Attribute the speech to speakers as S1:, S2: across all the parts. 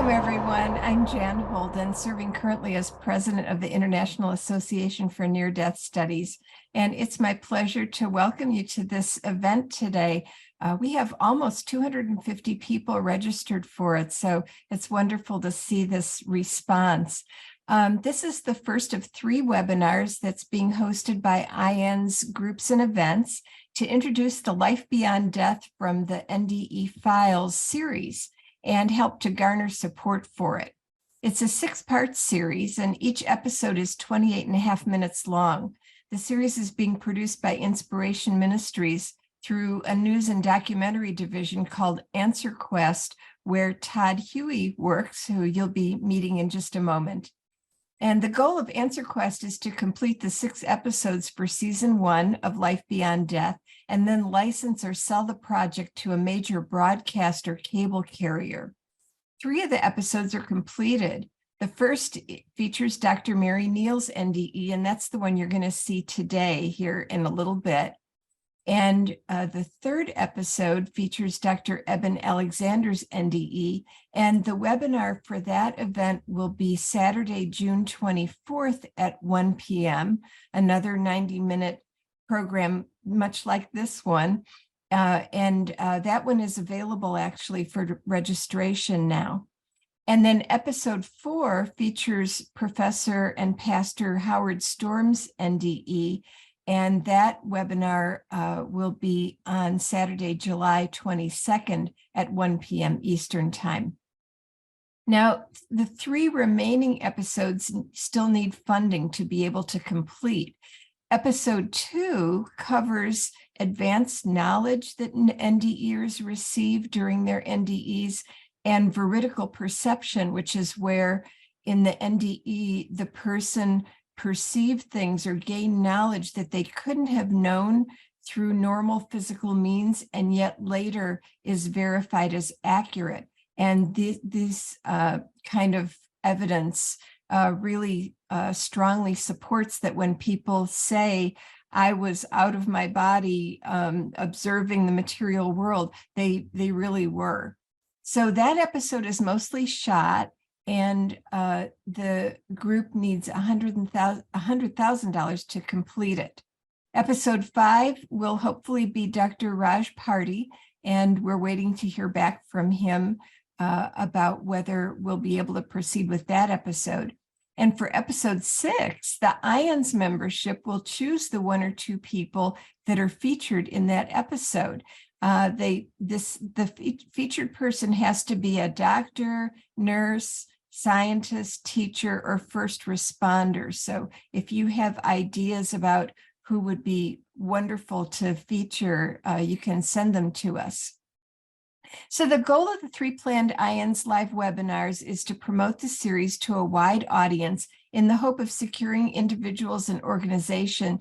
S1: Welcome, everyone. I'm Jan Holden, serving currently as president of the International Association for Near-Death Studies. And it's my pleasure to welcome you to this event today. We have almost 250 people registered for it, so it's wonderful to see this response. This is the first of 3 webinars that's being hosted by IANDS groups and events to introduce the Life Beyond Death from the NDE Files series and help to garner support for it. It's a 6-part series, and each episode is 28.5 minutes long. The series is being produced by Inspiration Ministries through a news and documentary division called Answer Quest, where Todd Hewey works, who you'll be meeting in just a moment. And the goal of Answer Quest is to complete the 6 episodes for season 1 of Life Beyond Death, and then license or sell the project to a major broadcast or cable carrier. 3 of the episodes are completed. The first features Dr. Mary Neal's NDE, and that's the one you're going to see today here in a little bit. And the 3rd episode features Dr. Eben Alexander's NDE, and the webinar for that event will be Saturday, June 24th at 1 p.m., another 90-minute program, much like this one. That one is available actually for registration now. And then episode 4 features Professor and Pastor Howard Storm's NDE, and that webinar will be on Saturday, July 22nd at 1 p.m. Eastern Time. Now, the 3 remaining episodes still need funding to be able to complete. Episode 2 covers advanced knowledge that NDEers receive during their NDEs and veridical perception, which is where in the NDE, the person perceived things or gained knowledge that they couldn't have known through normal physical means, and yet later is verified as accurate. And this kind of evidence really strongly supports that when people say, I was out of my body observing the material world, they really were. So that episode is mostly shot, and the group needs $100,000 to complete it. Episode 5 will hopefully be Dr. Raj Party, and we're waiting to hear back from him about whether we'll be able to proceed with that episode. And for episode 6, the IANDS membership will choose the 1 or 2 people that are featured in that episode. The featured person has to be a doctor, nurse, scientist, teacher, or first responder. So if you have ideas about who would be wonderful to feature, you can send them to us. So the goal of the 3 planned IANDS live webinars is to promote the series to a wide audience in the hope of securing individuals and organizations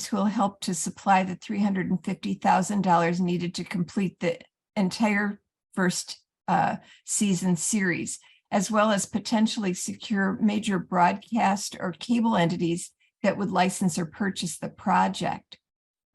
S1: who will help to supply the $350,000 needed to complete the entire first season series, as well as potentially secure major broadcast or cable entities that would license or purchase the project.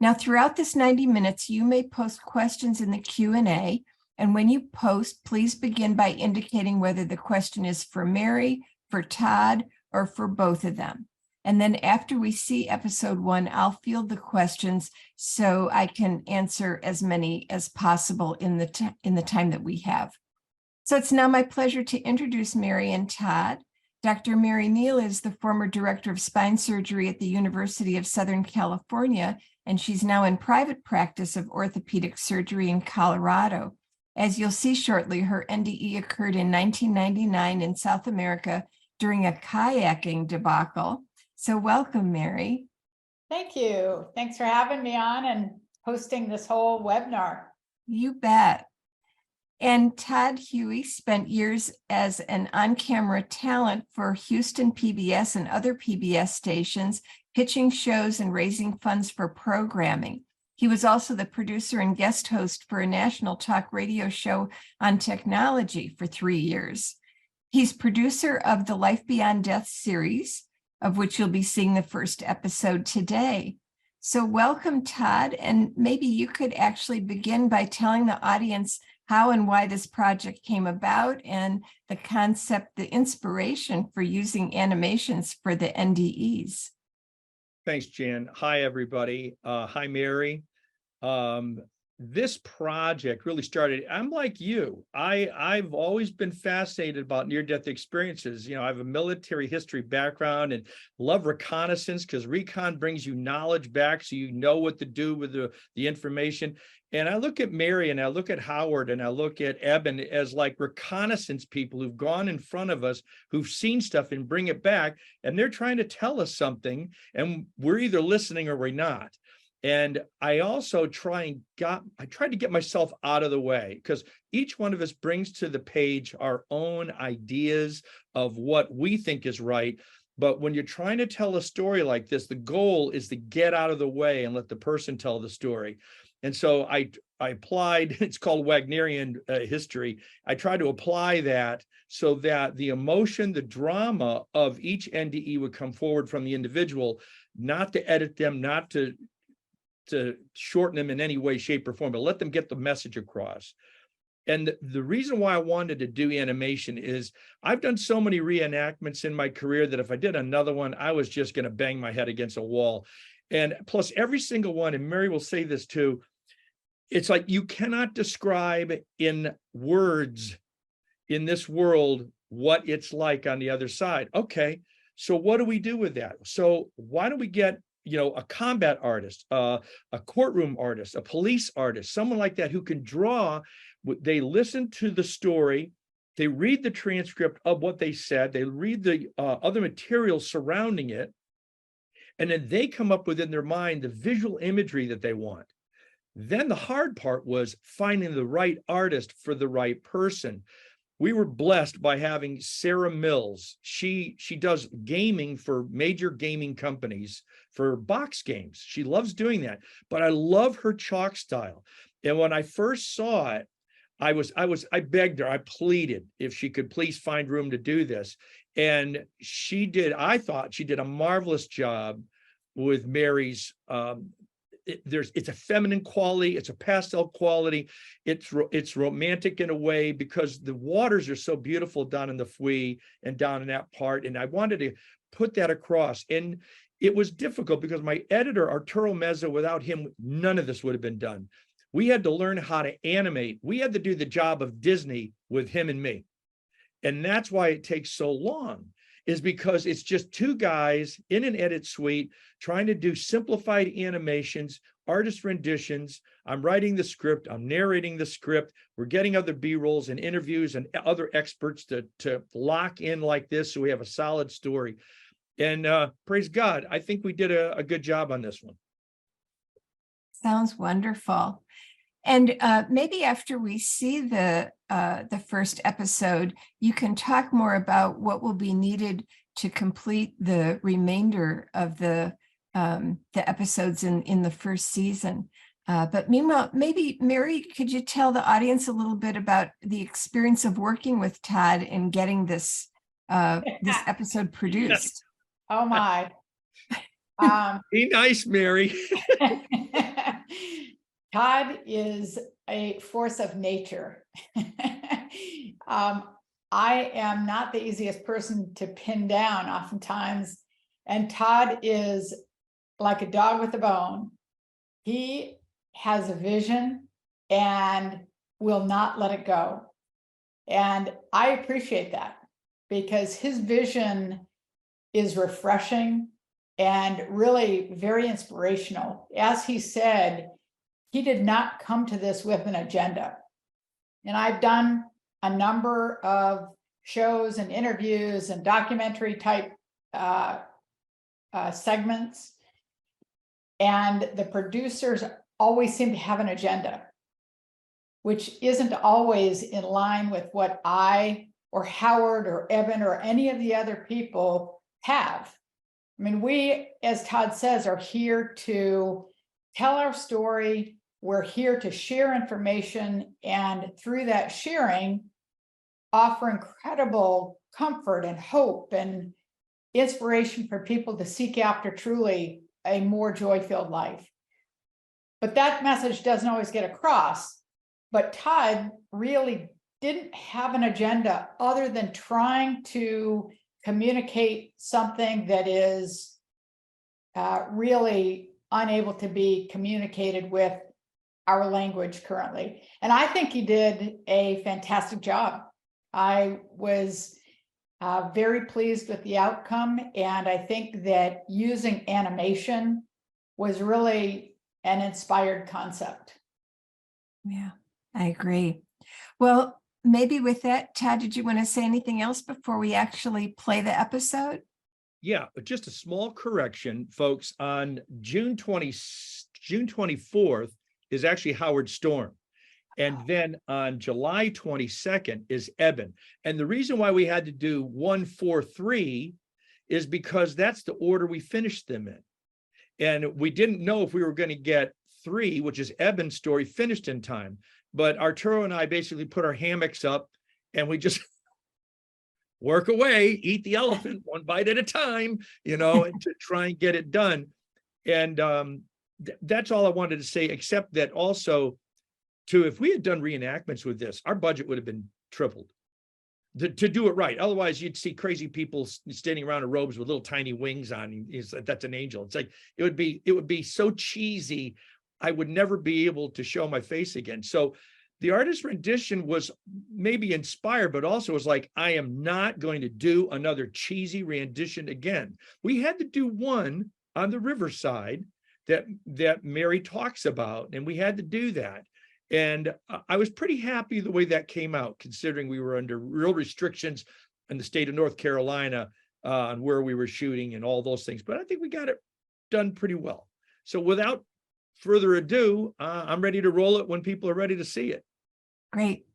S1: Now, throughout this 90 minutes, you may post questions in the Q&A, and when you post, please begin by indicating whether the question is for Mary, for Todd, or for both of them. And then after we see episode 1, I'll field the questions so I can answer as many as possible in the time that we have. So it's now my pleasure to introduce Mary and Todd. Dr. Mary Neal is the former director of spine surgery at the University of Southern California, and she's now in private practice of orthopedic surgery in Colorado. As you'll see shortly, her NDE occurred in 1999 in South America during a kayaking debacle. So welcome, Mary.
S2: Thank you. Thanks for having me on and hosting this whole webinar.
S1: You bet. And Todd Hewey spent years as an on-camera talent for Houston PBS and other PBS stations, pitching shows and raising funds for programming. He was also the producer and guest host for a national talk radio show on technology for 3 years. He's producer of the Life Beyond Death series, of which you'll be seeing the first episode today. So welcome, Todd, and maybe you could actually begin by telling the audience how and why this project came about and the concept, the inspiration for using animations for the NDEs.
S3: Thanks, Jan. Hi, everybody. Hi, Mary. This project really started, I'm like you. I've always been fascinated about near-death experiences. You know, I have a military history background and love reconnaissance because recon brings you knowledge back so you know what to do with the information. And I look at Mary and I look at Howard and I look at Eben as like reconnaissance people who've gone in front of us, who've seen stuff and bring it back. And they're trying to tell us something and we're either listening or we're not. And I also tried to get myself out of the way because each one of us brings to the page our own ideas of what we think is right. But when you're trying to tell a story like this, the goal is to get out of the way and let the person tell the story. And so I applied, it's called Wagnerian history. I tried to apply that so that the emotion, the drama of each NDE would come forward from the individual, not to edit them, not to shorten them in any way, shape, or form, but let them get the message across. And the reason why I wanted to do animation is I've done so many reenactments in my career that if I did another one, I was just going to bang my head against a wall. And plus every single one, and Mary will say this too, it's like you cannot describe in words in this world what it's like on the other side. Okay, so what do we do with that? So why don't we get a combat artist, a courtroom artist, a police artist, someone like that who can draw. They listen to the story, they read the transcript of what they said, they read the other materials surrounding it, and then they come up within their mind the visual imagery that they want. Then the hard part was finding the right artist for the right person. We were blessed by having Sarah Mills. She does gaming for major gaming companies for box games. She loves doing that, but I love her chalk style. And when I first saw it, I begged her, I pleaded if she could please find room to do this. And she did, I thought she did a marvelous job with Mary's it's a feminine quality, it's a pastel quality, it's romantic in a way because the waters are so beautiful down in the Fui and down in that part, and I wanted to put that across. And it was difficult because my editor, Arturo Meza, without him, none of this would have been done. We had to learn how to animate. We had to do the job of Disney with him and me. And that's why it takes so long, is because it's just two guys in an edit suite trying to do simplified animations, artist renditions. I'm writing the script, I'm narrating the script. We're getting other B-rolls and interviews and other experts to lock in like this so we have a solid story. And praise God, I think we did a good job on this one.
S1: Sounds wonderful. And maybe after we see the first episode, you can talk more about what will be needed to complete the remainder of the episodes in the first season. But meanwhile, maybe Mary, could you tell the audience a little bit about the experience of working with Todd in getting this episode produced?
S2: Oh my.
S3: Be nice, Mary.
S2: Todd is a force of nature. I am not the easiest person to pin down oftentimes, and Todd is like a dog with a bone. He has a vision and will not let it go. And I appreciate that because his vision is refreshing and really very inspirational. As he said, he did not come to this with an agenda. And I've done a number of shows and interviews and documentary type segments. And the producers always seem to have an agenda, which isn't always in line with what I or Howard or Eben or any of the other people have. I mean, we, as Todd says, are here to tell our story. We're here to share information, and through that sharing, offer incredible comfort and hope and inspiration for people to seek after truly a more joy-filled life. But that message doesn't always get across But Todd really didn't have an agenda other than trying to communicate something that is really unable to be communicated with our language currently. And I think he did a fantastic job. I was very pleased with the outcome. And I think that using animation was really an inspired concept.
S1: Yeah, I agree. Well, maybe with that, Todd, did you want to say anything else before we actually play the episode?
S3: Yeah, just a small correction, folks. On June 24th is actually Howard Storm. And then on July 22nd is Eben. And the reason why we had to do 1, 4, 3 is because that's the order we finished them in. And we didn't know if we were going to get 3, which is Eben's story, finished in time. But Arturo and I basically put our hammocks up and we just work away, eat the elephant one bite at a time, and to try and get it done. And that's all I wanted to say, except that also, if we had done reenactments with this, our budget would have been tripled to do it right. Otherwise, you'd see crazy people standing around in robes with little tiny wings on. That's an angel. It's like, it would be so cheesy. I would never be able to show my face again. So the artist rendition was maybe inspired, but also was like, I am not going to do another cheesy rendition again. We had to do one on the riverside that Mary talks about, and we had to do that. And I was pretty happy the way that came out, considering we were under real restrictions in the state of North Carolina on where we were shooting and all those things. But I think we got it done pretty well. So without further ado, I'm ready to roll it when people are ready to see it.
S1: Great.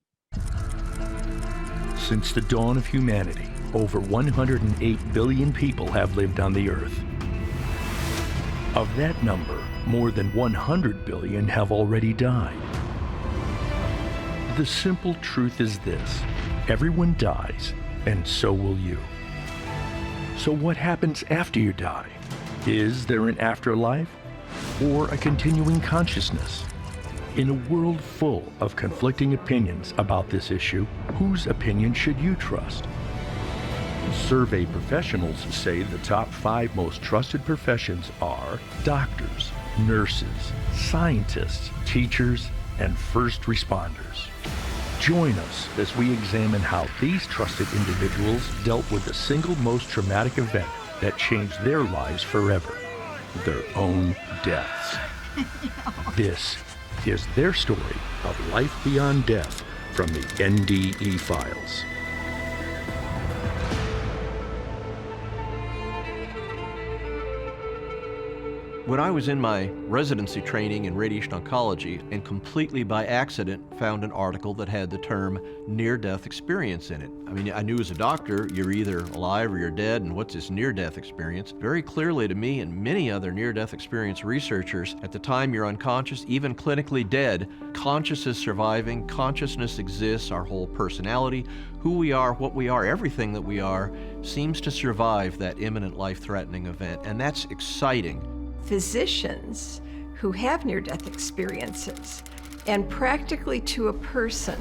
S4: Since the dawn of humanity, over 108 billion people have lived on the Earth. Of that number, more than 100 billion have already died. The simple truth is this: everyone dies, and so will you. So what happens after you die? Is there an afterlife or a continuing consciousness? In a world full of conflicting opinions about this issue, whose opinion should you trust? Survey professionals say the top 5 most trusted professions are doctors, nurses, scientists, teachers, and first responders. Join us as we examine how these trusted individuals dealt with the single most traumatic event that changed their lives forever: their own deaths. This is their story of life beyond death from the NDE Files.
S5: When I was in my residency training in radiation oncology and completely by accident found an article that had the term near-death experience in it. I mean, I knew as a doctor, you're either alive or you're dead, and what's this near-death experience? Very clearly to me and many other near-death experience researchers, at the time you're unconscious, even clinically dead, conscious is surviving, consciousness exists, our whole personality, who we are, what we are, everything that we are, seems to survive that imminent life-threatening event, and that's exciting.
S1: Physicians who have near-death experiences, and practically to a person,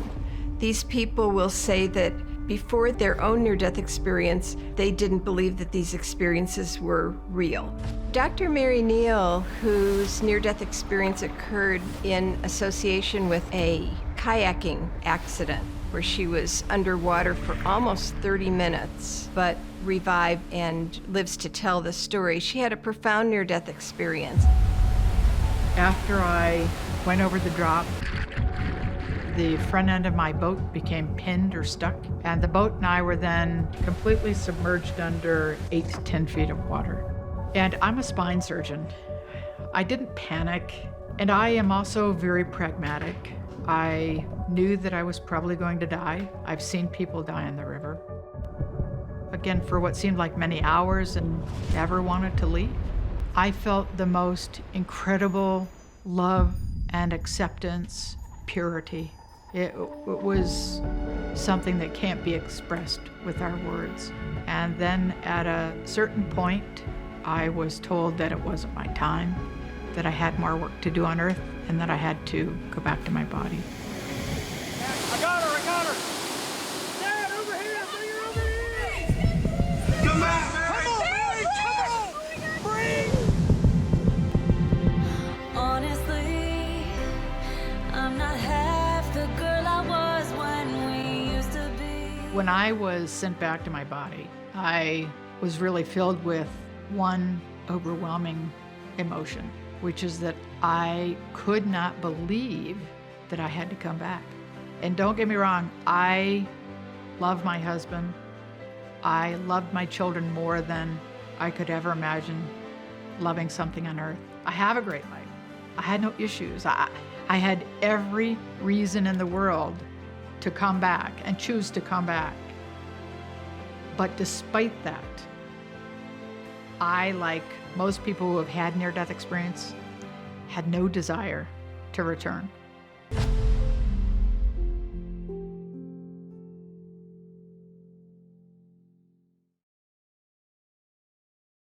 S1: these people will say that before their own near-death experience, they didn't believe that these experiences were real. Dr. Mary Neal, whose near-death experience occurred in association with a kayaking accident, where she was underwater for almost 30 minutes, but revived and lives to tell the story. She had a profound near-death experience.
S2: After I went over the drop, the front end of my boat became pinned or stuck, and the boat and I were then completely submerged under 8 to 10 feet of water. And I'm a spine surgeon. I didn't panic, and I am also very pragmatic. I knew that I was probably going to die. I've seen people die in the river. Again, for what seemed like many hours, and never wanted to leave. I felt the most incredible love and acceptance, purity. It was something that can't be expressed with our words. And then at a certain point, I was told that it wasn't my time, that I had more work to do on Earth, and that I had to go back to my body.
S6: I'm not half the girl I was when we used to be.
S2: When I was sent back to my body, I was really filled with one overwhelming emotion, which is that I could not believe that I had to come back. And don't get me wrong, I love my husband. I loved my children more than I could ever imagine loving something on earth. I have a great life. I had no issues. I had every reason in the world to come back and choose to come back. But despite that, I, like most people who have had near-death experience, had no desire to return.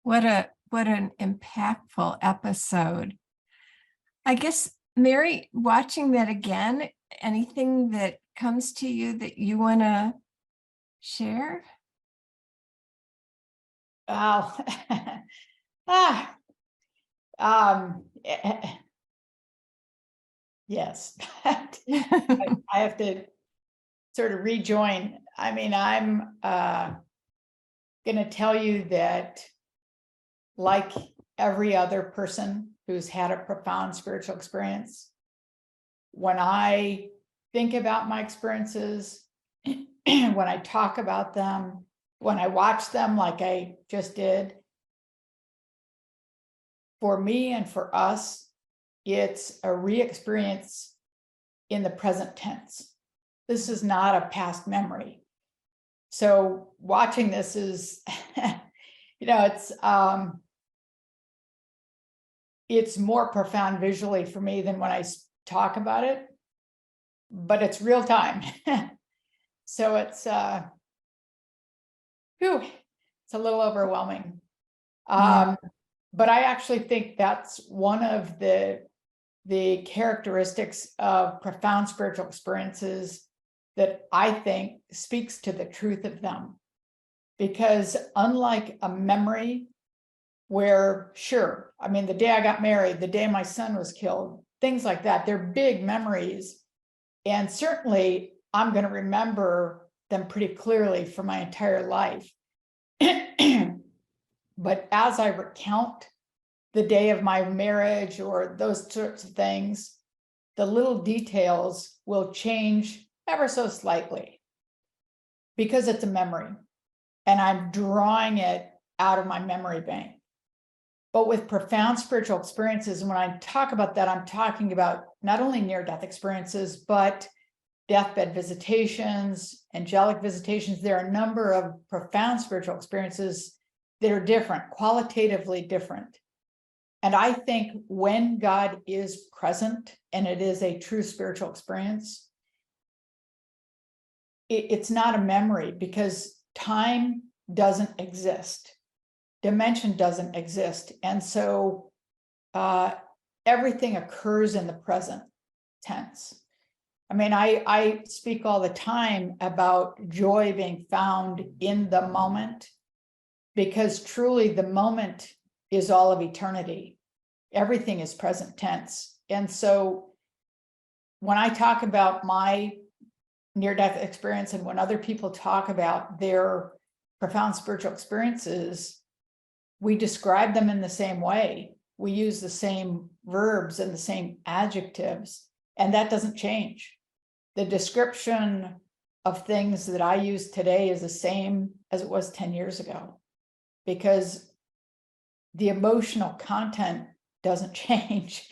S1: What an impactful episode. I guess, Mary, watching that again, anything that comes to you that you want to share?
S2: Wow. Yes. I have to sort of rejoin. I mean, I'm going to tell you that, like every other person who's had a profound spiritual experience, when I think about my experiences, when I talk about them, when I watch them like I just did, for me and for us, it's a re-experience in the present tense. This is not a past memory. So watching this is, it's more profound visually for me than when I talk about it, but it's real time. So it's a little overwhelming. But I actually think that's one of the characteristics of profound spiritual experiences that I think speaks to the truth of them. Because unlike a memory where, sure, I mean, the day I got married, the day my son was killed, things like that, they're big memories. And certainly I'm going to remember them pretty clearly for my entire life. But as I recount the day of my marriage or those sorts of things, the little details will change ever so slightly because it's a memory and I'm drawing it out of my memory bank. But with profound spiritual experiences, and when I talk about that, I'm talking about not only near-death experiences, but deathbed visitations, angelic visitations. There are a number of profound spiritual experiences that are different, qualitatively different. And I think when God is present and it is a true spiritual experience, it's not a memory because time doesn't exist. Dimension doesn't exist. And so everything occurs in the present tense. I mean, I speak all the time about joy being found in the moment, because truly the moment is all of eternity. Everything is present tense. And so when I talk about my near-death experience and when other people talk about their profound spiritual experiences, we describe them in the same way. We use the same verbs and the same adjectives, and that doesn't change. The description of things that I use today is the same as it was 10 years ago, because the emotional content doesn't change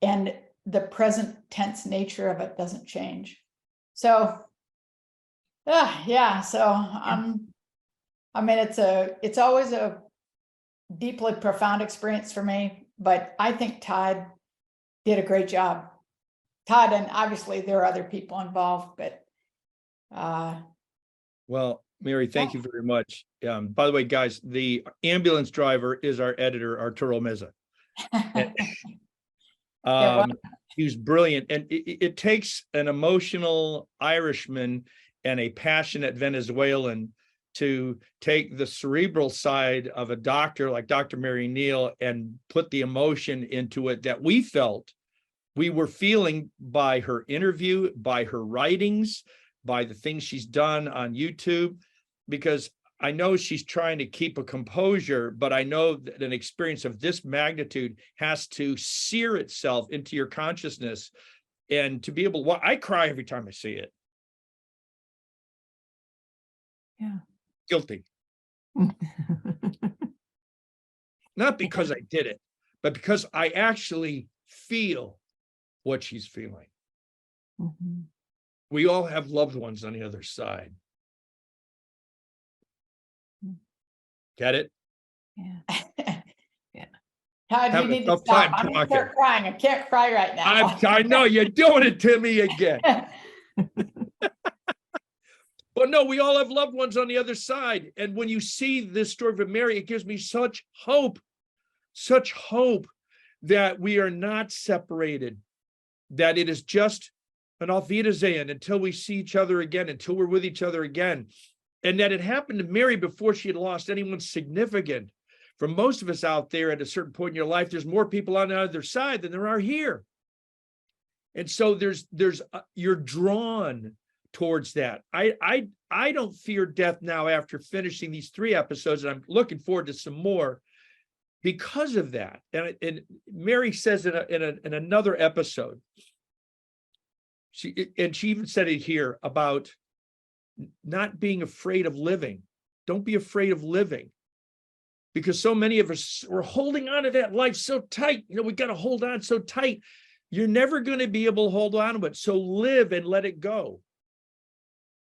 S2: and the present tense nature of it doesn't change. So, I mean, it's always a deeply profound experience for me, but I think Todd did a great job. Todd, and obviously there are other people involved, but
S3: well, Mary, thank you very much. By the way, guys, the ambulance driver is our editor, Arturo Meza. He's brilliant. And it takes an emotional Irishman and a passionate Venezuelan to take the cerebral side of a doctor like Dr. Mary Neal and put the emotion into it that we felt we were feeling by her interview, by her writings, by the things she's done on YouTube, because I know she's trying to keep a composure, but I know that an experience of this magnitude has to sear itself into your consciousness, and to be able to, I cry every time I see it.
S1: Yeah.
S3: Guilty. Not because I did it, but because I actually feel what she's feeling.
S1: Mhm.
S3: We all have loved ones on the other side. Get it?
S1: Yeah.
S2: Todd,
S3: Have
S2: you
S3: a
S2: need to
S3: tough
S2: stop.
S3: time
S2: I'm gonna
S3: talking.
S2: start crying. I can't cry right now.
S3: I know you're doing it to me again. But no, we all have loved ones on the other side. And when you see this story of Mary, it gives me such hope that we are not separated, that it is just an auf Wiedersehen until we see each other again, until we're with each other again. And that it happened to Mary before she had lost anyone significant. For most of us out there at a certain point in your life, there's more people on the other side than there are here. And so you're drawn towards that. I don't fear death now after finishing these 3 episodes, and I'm looking forward to some more because of that. And Mary says in another episode, she even said it here about not being afraid of living. Don't be afraid of living, because so many of us are holding on to that life so tight. We got to hold on so tight. You're never going to be able to hold on to it. So live and let it go,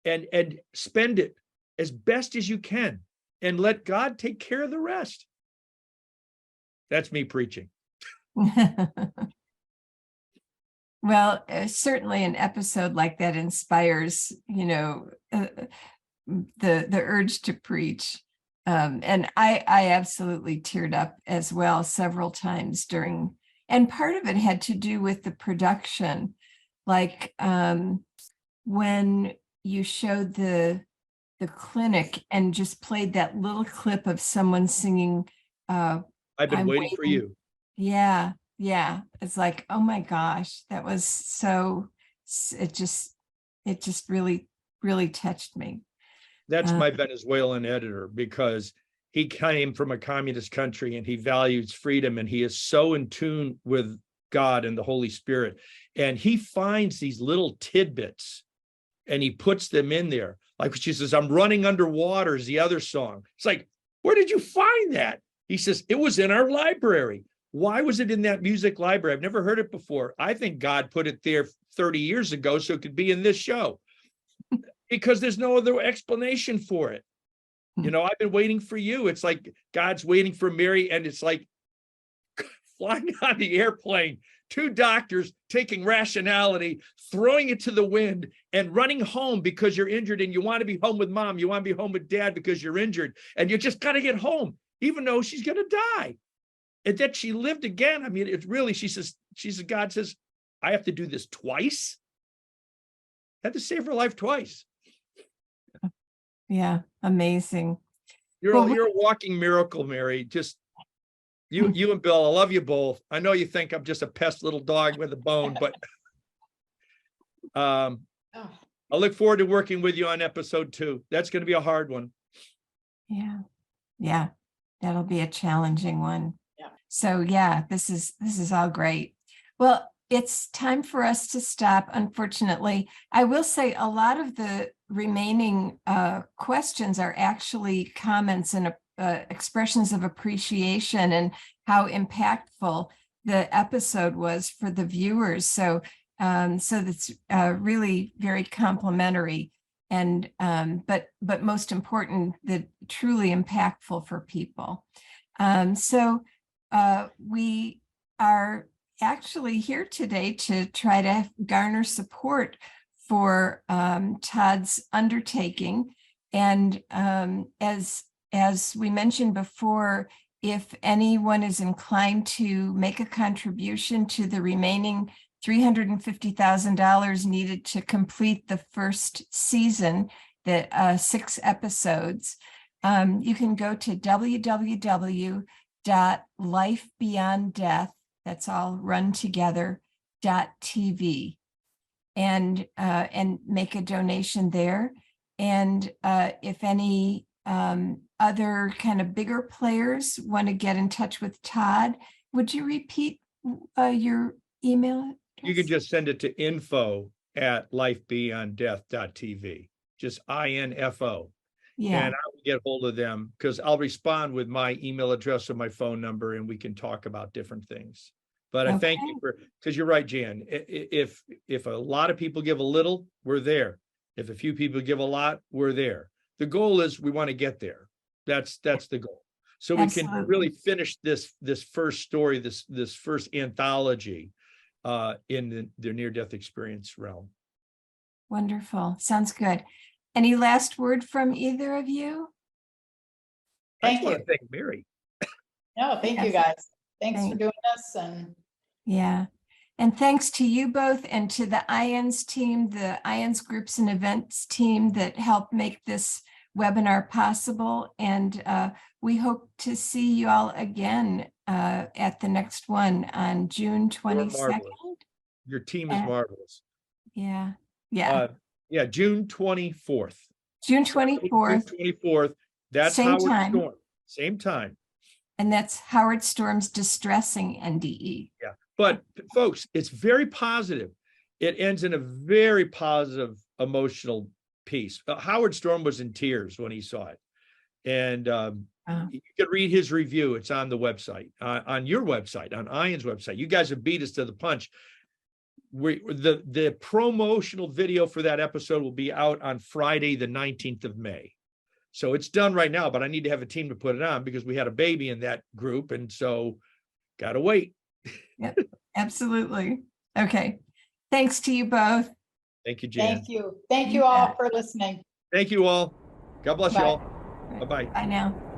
S3: and spend it as best as you can, and let God take care of the rest. That's me preaching.
S1: Well, certainly an episode like that inspires, the urge to preach. And I absolutely teared up as well several times during, and part of it had to do with the production. Like when you showed the clinic and just played that little clip of someone singing,
S3: I've been
S1: I'm
S3: waiting for you.
S1: Yeah. It's like, oh my gosh, that was so, it just really, really touched me.
S3: That's my Venezuelan editor, because he came from a communist country and he values freedom, and he is so in tune with God and the Holy Spirit. And he finds these little tidbits and he puts them in there. Like she says, I'm running underwater is the other song. It's like, where did you find that? He says, it was in our library. Why was it in that music library? I've never heard it before. I think God put it there 30 years ago so it could be in this show, because there's no other explanation for it. I've been waiting for you. It's like God's waiting for Mary, and it's like flying on the airplane, 2 doctors taking rationality, throwing it to the wind, and running home because you're injured and you want to be home with mom. You want to be home with dad because you're injured, and you just got to get home, even though she's going to die. And that she lived again. I mean, it's really, she says, God says, I have to do this twice. I had to save her life twice.
S1: Yeah, amazing.
S3: You're a walking miracle, Mary. Just you and Bill, I love you both. I know you think I'm just a pest little dog with a bone, but I look forward to working with you on episode 2. That's going to be a hard one.
S1: Yeah, that'll be a challenging one.
S2: Yeah.
S1: So yeah, this is all great. Well, it's time for us to stop, unfortunately. I will say a lot of the remaining questions are actually comments and expressions of appreciation and how impactful the episode was for the viewers. So that's really very complimentary, and but most important, that truly impactful for people. So we are actually here today to try to garner support for Todd's undertaking. And as we mentioned before, if anyone is inclined to make a contribution to the remaining $350,000 needed to complete the first season, the 6 episodes, you can go to www.lifebeyonddeath, that's all run together, and make a donation there. And if any other kind of bigger players want to get in touch with Todd, would you repeat your email?
S3: You can just send it to info@lifebeyonddeath.tv, just info.
S1: Yeah.
S3: And I will get hold of them because I'll respond with my email address or my phone number and we can talk about different things. But I thank you because you're right, Jan. If a lot of people give a little, we're there. If a few people give a lot, we're there. The goal is we want to get there. That's the goal. So we can really finish this first story, this first anthology in the near-death experience realm.
S1: Wonderful. Sounds good. Any last word from either of you?
S2: Thank you.
S3: Thank Mary.
S2: No, thank you guys. Thanks for doing this. And
S1: yeah. And thanks to you both and to the IANDS team, the IANDS groups and events team that helped make this webinar possible. And we hope to see you all again at the next one on June 22nd.
S3: Your team is marvelous.
S1: Yeah.
S3: June 24th.
S1: June 24th.
S3: June 24th. That's
S1: Same
S3: Howard
S1: time.
S3: Storm. Same time.
S1: And that's Howard Storm's Distressing NDE.
S3: Yeah. But folks, it's very positive. It ends in a very positive, emotional piece. Howard Storm was in tears when he saw it. And you can read his review. It's on the website, on your website, on IANDS website. You guys have beat us to the punch. The promotional video for that episode will be out on Friday, the 19th of May. So it's done right now, but I need to have a team to put it on because we had a baby in that group. And so got to wait.
S1: Yep, absolutely. Okay. Thanks to you both.
S3: Thank you, Jan.
S2: thank you. Thank you all for listening.
S3: Thank you all. God bless you all.
S1: Right.
S3: Bye-bye.
S1: Bye now.